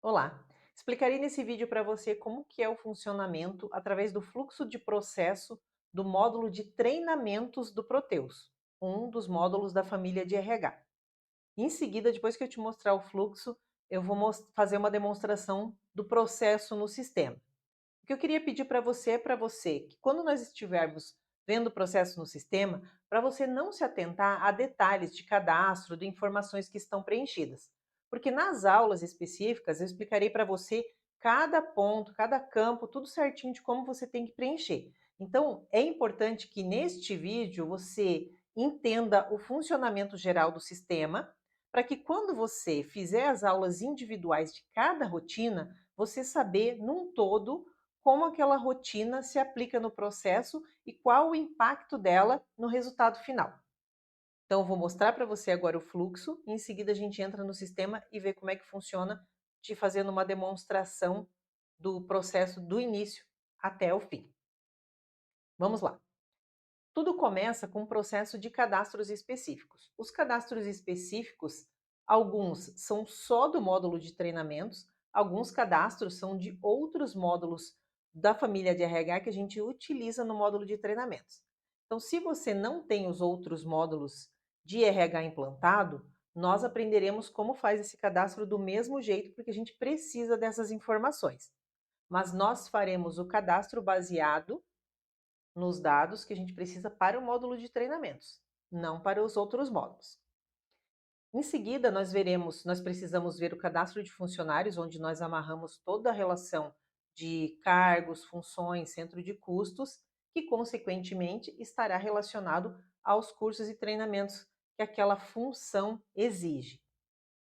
Olá! Explicarei nesse vídeo para você como que é o funcionamento através do fluxo de processo do módulo de treinamentos do Proteus, um dos módulos da família de RH. Em seguida, depois que eu te mostrar o fluxo, eu vou fazer uma demonstração do processo no sistema. O que eu queria pedir para você que quando nós estivermos vendo o processo no sistema, para você não se atentar a detalhes de cadastro, de informações que estão preenchidas. Porque nas aulas específicas eu explicarei para você cada ponto, cada campo, tudo certinho de como você tem que preencher. Então, é importante que neste vídeo você entenda o funcionamento geral do sistema, para que quando você fizer as aulas individuais de cada rotina, você saber num todo como aquela rotina se aplica no processo e qual o impacto dela no resultado final. Então, eu vou mostrar para você agora o fluxo e em seguida a gente entra no sistema e vê como é que funciona, te fazendo uma demonstração do processo do início até o fim. Vamos lá. Tudo começa com um processo de cadastros específicos. Os cadastros específicos, alguns são só do módulo de treinamentos, alguns cadastros são de outros módulos da família de RH que a gente utiliza no módulo de treinamentos. Então, se você não tem os outros módulos de RH implantado, nós aprenderemos como faz esse cadastro do mesmo jeito, porque a gente precisa dessas informações. Mas nós faremos o cadastro baseado nos dados que a gente precisa para o módulo de treinamentos, não para os outros módulos. Em seguida, nós precisamos ver o cadastro de funcionários, onde nós amarramos toda a relação de cargos, funções, centro de custos, que consequentemente estará relacionado aos cursos e treinamentos que aquela função exige.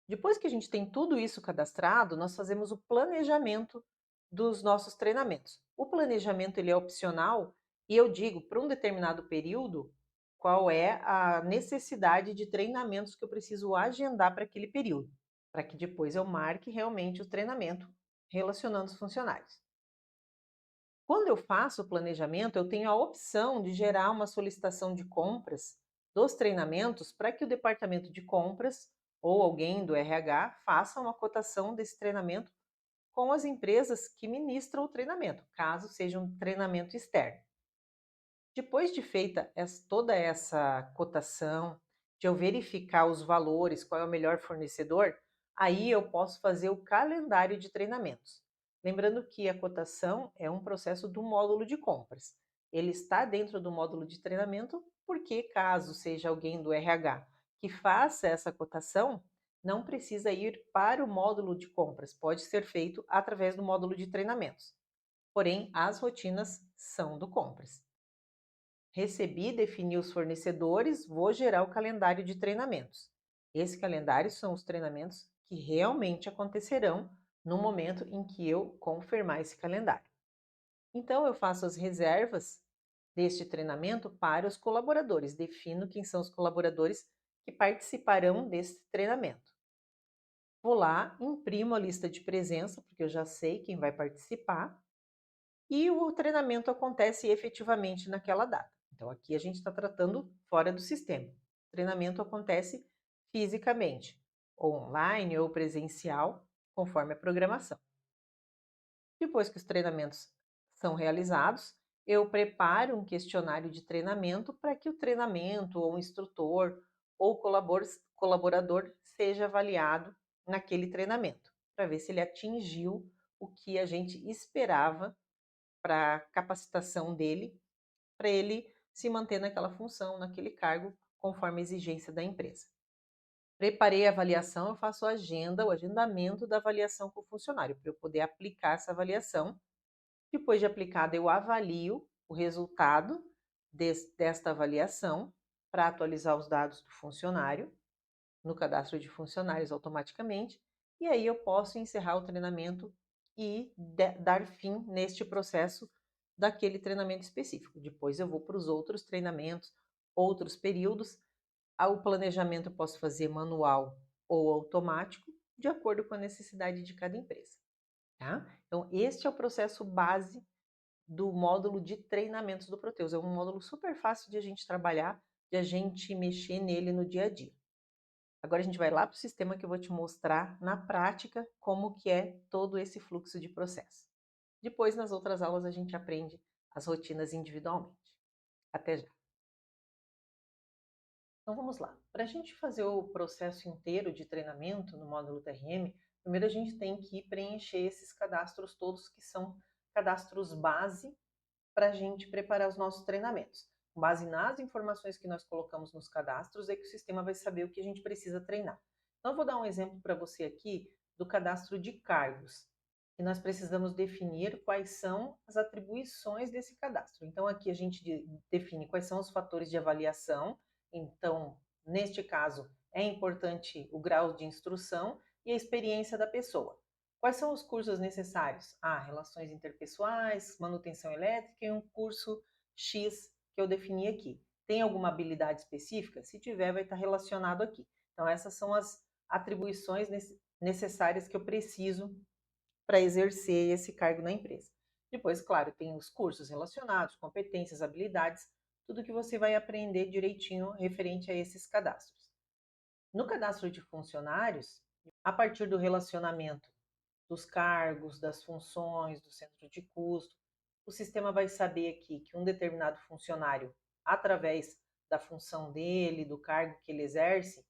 Depois que a gente tem tudo isso cadastrado, nós fazemos o planejamento dos nossos treinamentos. O planejamento ele é opcional e eu digo para um determinado período qual é a necessidade de treinamentos que eu preciso agendar para aquele período, para que depois eu marque realmente o treinamento relacionando os funcionários. Quando eu faço o planejamento, eu tenho a opção de gerar uma solicitação de compras dos treinamentos para que o departamento de compras ou alguém do RH faça uma cotação desse treinamento com as empresas que ministram o treinamento, caso seja um treinamento externo. Depois de feita toda essa cotação, de eu verificar os valores, qual é o melhor fornecedor, aí eu posso fazer o calendário de treinamentos. Lembrando que a cotação é um processo do módulo de compras. Ele está dentro do módulo de treinamento porque, caso seja alguém do RH que faça essa cotação, não precisa ir para o módulo de compras, pode ser feito através do módulo de treinamentos. Porém, as rotinas são do compras. Recebi, defini os fornecedores, vou gerar o calendário de treinamentos. Esse calendário são os treinamentos que realmente acontecerão no momento em que eu confirmar esse calendário. Então, eu faço as reservas deste treinamento para os colaboradores, defino quem são os colaboradores que participarão desse treinamento. Vou lá, imprimo a lista de presença, porque eu já sei quem vai participar, e o treinamento acontece efetivamente naquela data. Então, aqui a gente está tratando fora do sistema. O treinamento acontece fisicamente, ou online ou presencial, conforme a programação. Depois que os treinamentos são realizados, eu preparo um questionário de treinamento para que o treinamento, ou o instrutor, ou colaborador seja avaliado naquele treinamento, para ver se ele atingiu o que a gente esperava para a capacitação dele, para ele se manter naquela função, naquele cargo, conforme a exigência da empresa. Preparei a avaliação, eu faço a agenda, o agendamento da avaliação com o funcionário, para eu poder aplicar essa avaliação. Depois de aplicada, eu avalio o resultado desta avaliação para atualizar os dados do funcionário no cadastro de funcionários automaticamente, e aí eu posso encerrar o treinamento e dar fim neste processo daquele treinamento específico. Depois eu vou para os outros treinamentos, outros períodos. O planejamento eu posso fazer manual ou automático, de acordo com a necessidade de cada empresa. Tá? Então, este é o processo base do módulo de treinamentos do Proteus. É um módulo super fácil de a gente trabalhar, de a gente mexer nele no dia a dia. Agora a gente vai lá para o sistema que eu vou te mostrar na prática como que é todo esse fluxo de processo. Depois, nas outras aulas, a gente aprende as rotinas individualmente. Até já! Então vamos lá. Para a gente fazer o processo inteiro de treinamento no módulo TRM, primeiro a gente tem que preencher esses cadastros todos que são cadastros base para a gente preparar os nossos treinamentos. Com base nas informações que nós colocamos nos cadastros, é que o sistema vai saber o que a gente precisa treinar. Então, eu vou dar um exemplo para você aqui do cadastro de cargos, que nós precisamos definir quais são as atribuições desse cadastro. Então, aqui a gente define quais são os fatores de avaliação. Então, neste caso, é importante o grau de instrução e a experiência da pessoa. Quais são os cursos necessários? Relações interpessoais, manutenção elétrica e um curso X que eu defini aqui. Tem alguma habilidade específica? Se tiver, vai estar relacionado aqui. Então, essas são as atribuições necessárias que eu preciso para exercer esse cargo na empresa. Depois, claro, tem os cursos relacionados, competências, habilidades, tudo que você vai aprender direitinho referente a esses cadastros. No cadastro de funcionários, a partir do relacionamento dos cargos, das funções, do centro de custo, o sistema vai saber aqui que um determinado funcionário, através da função dele, do cargo que ele exerce,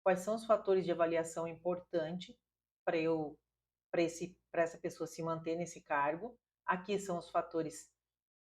quais são os fatores de avaliação importantes para essa pessoa se manter nesse cargo. Aqui são os fatores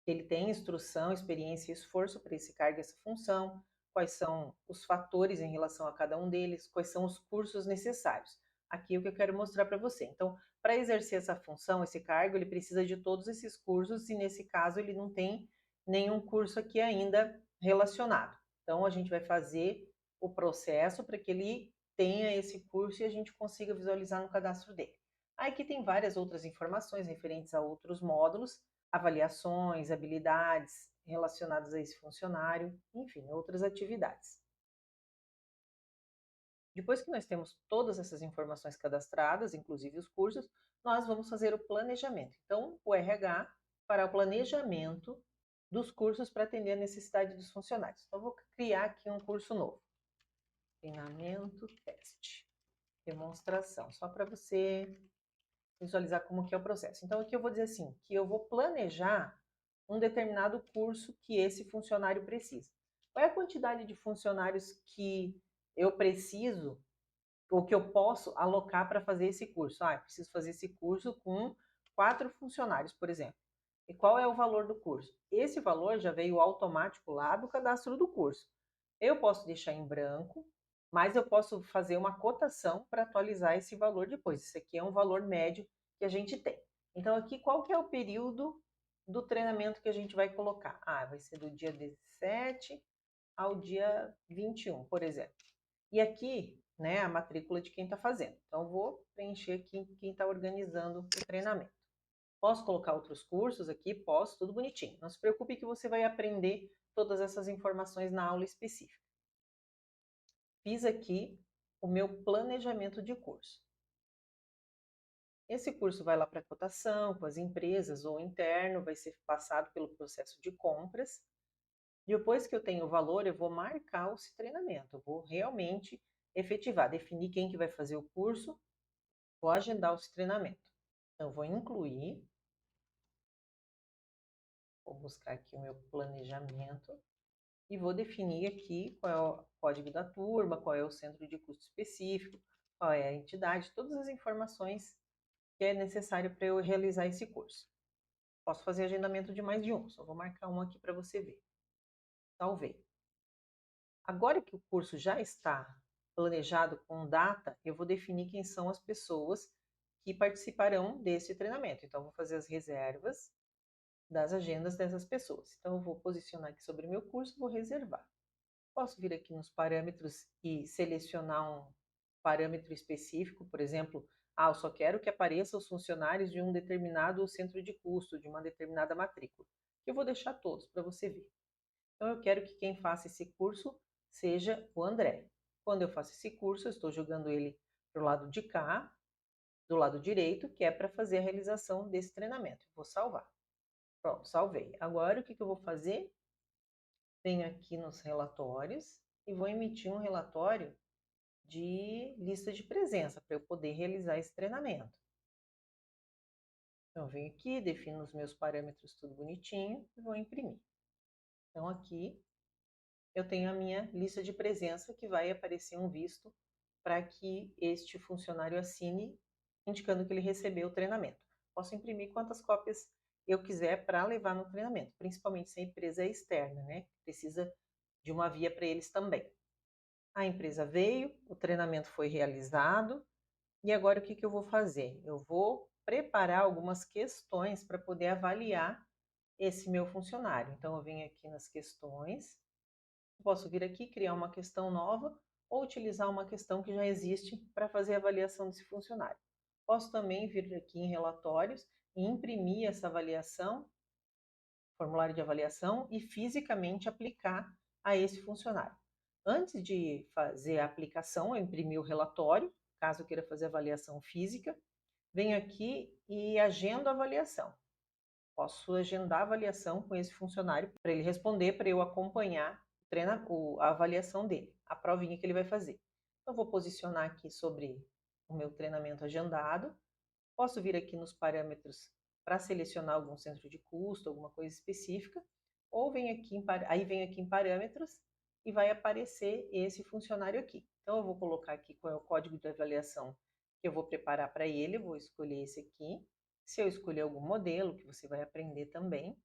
que ele tem: instrução, experiência e esforço para esse cargo e essa função, quais são os fatores em relação a cada um deles, quais são os cursos necessários. Aqui é o que eu quero mostrar para você. Então, para exercer essa função, esse cargo, ele precisa de todos esses cursos e, nesse caso, ele não tem nenhum curso aqui ainda relacionado. Então, a gente vai fazer o processo para que ele tenha esse curso e a gente consiga visualizar no cadastro dele. Aqui tem várias outras informações referentes a outros módulos, avaliações, habilidades relacionadas a esse funcionário, enfim, outras atividades. Depois que nós temos todas essas informações cadastradas, inclusive os cursos, nós vamos fazer o planejamento. Então, o RH fará o planejamento dos cursos para atender a necessidade dos funcionários. Então, eu vou criar aqui um curso novo. Treinamento, teste, demonstração, só para você visualizar como que é o processo. Então, aqui eu vou dizer assim, que eu vou planejar um determinado curso que esse funcionário precisa. Qual é a quantidade de funcionários que eu preciso ou que eu posso alocar para fazer esse curso? Eu preciso fazer esse curso com 4 funcionários, por exemplo. E qual é o valor do curso? Esse valor já veio automático lá do cadastro do curso. Eu posso deixar em branco, mas eu posso fazer uma cotação para atualizar esse valor depois. Esse aqui é um valor médio que a gente tem. Então, aqui, qual que é o período do treinamento que a gente vai colocar? Vai ser do dia 17 ao dia 21, por exemplo. E aqui, né, a matrícula de quem está fazendo. Então, eu vou preencher aqui quem está organizando o treinamento. Posso colocar outros cursos aqui? Posso, tudo bonitinho. Não se preocupe que você vai aprender todas essas informações na aula específica. Fiz aqui o meu planejamento de curso. Esse curso vai lá para cotação com as empresas ou interno, vai ser passado pelo processo de compras. Depois que eu tenho o valor, eu vou marcar esse treinamento. Eu vou realmente efetivar, definir quem que vai fazer o curso, vou agendar esse treinamento. Então, eu vou incluir, vou buscar aqui o meu planejamento e vou definir aqui qual é o código da turma, qual é o centro de custo específico, qual é a entidade, todas as informações que é necessário para eu realizar esse curso. Posso fazer agendamento de mais de um, só vou marcar um aqui para você ver. Salvei. Agora que o curso já está planejado com data, eu vou definir quem são as pessoas que participarão desse treinamento. Então, eu vou fazer as reservas das agendas dessas pessoas. Então, eu vou posicionar aqui sobre o meu curso, vou reservar. Posso vir aqui nos parâmetros e selecionar um parâmetro específico, por exemplo, eu só quero que apareçam os funcionários de um determinado centro de custo, de uma determinada matrícula. Eu vou deixar todos para você ver. Então, eu quero que quem faça esse curso seja o André. Quando eu faço esse curso, eu estou jogando ele para o lado de cá, do lado direito, que é para fazer a realização desse treinamento. Vou salvar. Pronto, salvei. Agora, o que eu vou fazer? Venho aqui nos relatórios e vou emitir um relatório de lista de presença para eu poder realizar esse treinamento. Então, eu venho aqui, defino os meus parâmetros tudo bonitinho e vou imprimir. Então, aqui eu tenho a minha lista de presença que vai aparecer um visto para que este funcionário assine, indicando que ele recebeu o treinamento. Posso imprimir quantas cópias eu quiser para levar no treinamento, principalmente se a empresa é externa, né? Precisa de uma via para eles também. A empresa veio, o treinamento foi realizado, e agora o que eu vou fazer? Eu vou preparar algumas questões para poder avaliar esse meu funcionário. Então, eu venho aqui nas questões, posso vir aqui, criar uma questão nova ou utilizar uma questão que já existe para fazer a avaliação desse funcionário. Posso também vir aqui em relatórios e imprimir essa avaliação, formulário de avaliação, e fisicamente aplicar a esse funcionário. Antes de fazer a aplicação, eu imprimi o relatório, caso eu queira fazer avaliação física, venho aqui e agendo a avaliação. Posso agendar a avaliação com esse funcionário para ele responder, para eu acompanhar a avaliação dele, a provinha que ele vai fazer. Então, vou posicionar aqui sobre o meu treinamento agendado. Posso vir aqui nos parâmetros para selecionar algum centro de custo, alguma coisa específica, ou venho aqui em parâmetros e vai aparecer esse funcionário aqui. Então, eu vou colocar aqui qual é o código de avaliação que eu vou preparar para ele, eu vou escolher esse aqui. Se eu escolher algum modelo, que você vai aprender também,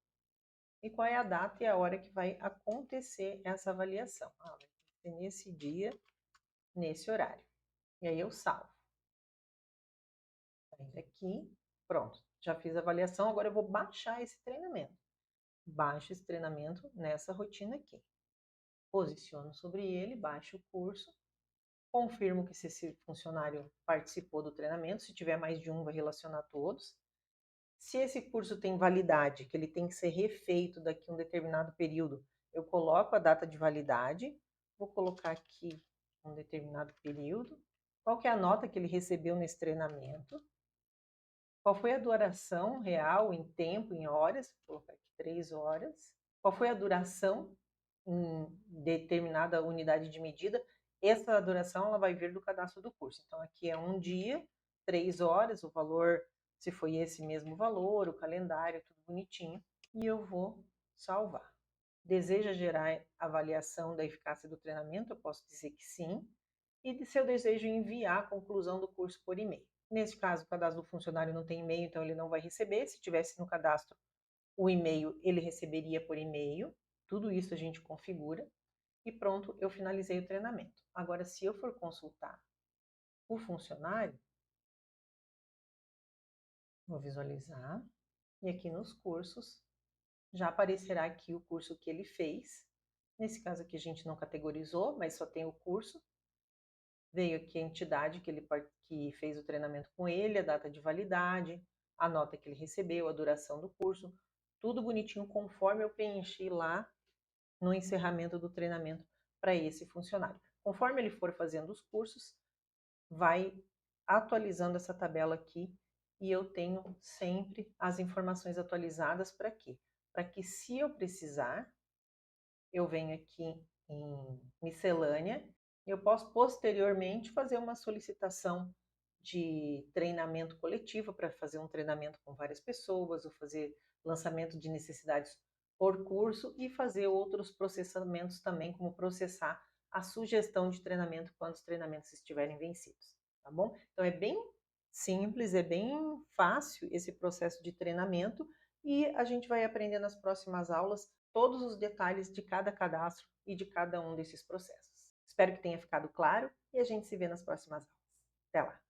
e qual é a data e a hora que vai acontecer essa avaliação. Vai ser nesse dia, nesse horário. E aí eu salvo. Saindo aqui, pronto. Já fiz a avaliação, agora eu vou baixar esse treinamento. Baixo esse treinamento nessa rotina aqui. Posiciono sobre ele, baixo o curso, confirmo que esse funcionário participou do treinamento. Se tiver mais de um, vai relacionar todos. Se esse curso tem validade, que ele tem que ser refeito daqui a um determinado período, eu coloco a data de validade, vou colocar aqui um determinado período, qual que é a nota que ele recebeu nesse treinamento, qual foi a duração real em tempo, em horas, vou colocar aqui 3 horas, qual foi a duração em determinada unidade de medida, essa duração ela vai vir do cadastro do curso. Então, aqui é um dia, 3 horas, o valor, se foi esse mesmo valor, o calendário, tudo bonitinho, e eu vou salvar. Deseja gerar avaliação da eficácia do treinamento? Eu posso dizer que sim. E se eu desejo enviar a conclusão do curso por e-mail. Nesse caso, o cadastro do funcionário não tem e-mail, então ele não vai receber. Se tivesse no cadastro o e-mail, ele receberia por e-mail. Tudo isso a gente configura. E pronto, eu finalizei o treinamento. Agora, se eu for consultar o funcionário, vou visualizar. E aqui nos cursos, já aparecerá aqui o curso que ele fez. Nesse caso aqui a gente não categorizou, mas só tem o curso. Veio aqui a entidade que fez o treinamento com ele, a data de validade, a nota que ele recebeu, a duração do curso, tudo bonitinho conforme eu preenchi lá no encerramento do treinamento para esse funcionário. Conforme ele for fazendo os cursos, vai atualizando essa tabela aqui e eu tenho sempre as informações atualizadas para quê? Para que se eu precisar, eu venho aqui em miscelânea, eu posso posteriormente fazer uma solicitação de treinamento coletivo para fazer um treinamento com várias pessoas, ou fazer lançamento de necessidades por curso e fazer outros processamentos também, como processar a sugestão de treinamento quando os treinamentos estiverem vencidos, tá bom? Então é bem simples, é bem fácil esse processo de treinamento e a gente vai aprender nas próximas aulas todos os detalhes de cada cadastro e de cada um desses processos. Espero que tenha ficado claro e a gente se vê nas próximas aulas. Até lá!